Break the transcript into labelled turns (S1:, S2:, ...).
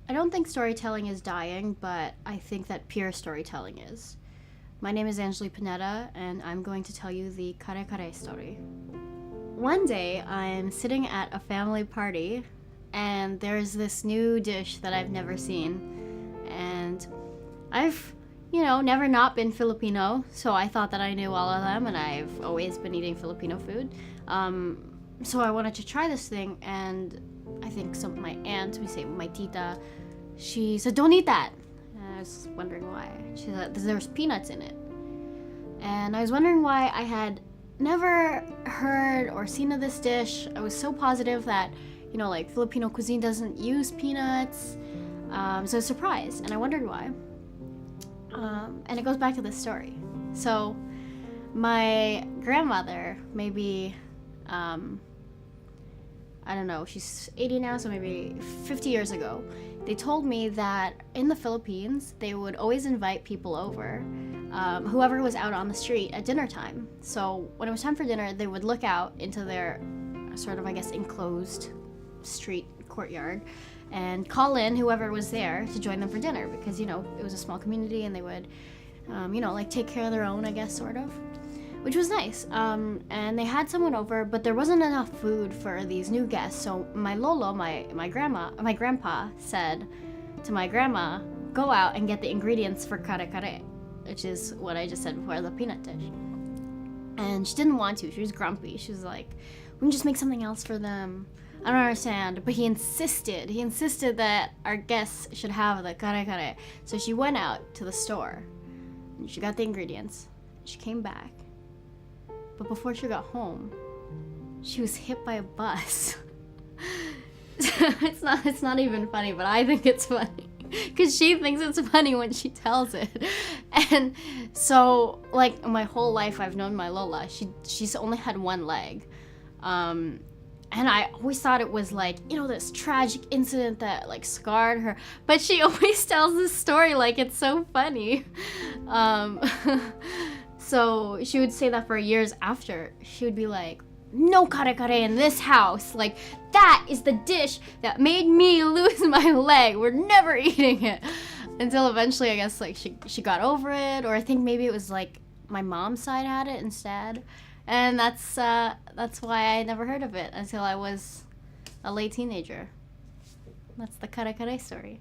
S1: I don't think storytelling is dying, but I think that pure storytelling is. My name is Angeli Pineda, and I'm going to tell you the Kare story. One day, I'm sitting at a family party, and there's this new dish that I've never seen. And I've, never not been Filipino, so I thought that I knew all of them, and I've always been eating Filipino food. So I wanted to try this thing, and I think my aunt, we say my tita, she said, "Don't eat that." And I was wondering why. She said there's peanuts in it. And I was wondering why I had never heard or seen of this dish. I was so positive that, Filipino cuisine doesn't use peanuts. So I was surprised, and I wondered why. And it goes back to this story. So my grandmother, maybe, I don't know, she's 80 now, so maybe 50 years ago, they told me that in the Philippines, they would always invite people over, whoever was out on the street at dinner time. So when it was time for dinner, they would look out into their sort of, I guess, enclosed street courtyard and call in whoever was there to join them for dinner because, it was a small community and they would, take care of their own, I guess, sort of. Which was nice. And they had someone over, but there wasn't enough food for these new guests. So my lolo, my grandpa said to my grandma, "Go out and get the ingredients for kare kare," which is what I just said before, the peanut dish. And she didn't want to. She was grumpy. She was like, "We can just make something else for them." I don't understand. But he insisted. He insisted that our guests should have the kare kare. So she went out to the store and she got the ingredients. She came back. But before she got home, she was hit by a bus. It's not even funny, but I think it's funny. Because she thinks it's funny when she tells it. And so, my whole life I've known my Lola. She's only had one leg. And I always thought it was this tragic incident that scarred her. But she always tells this story like it's so funny. So she would say that for years after. She would be like, "No kare kare in this house. That is the dish that made me lose my leg. We're never eating it." Until eventually, I guess, she got over it. Or I think maybe it was, my mom's side had it instead. And that's why I never heard of it until I was a late teenager. That's the kare kare story.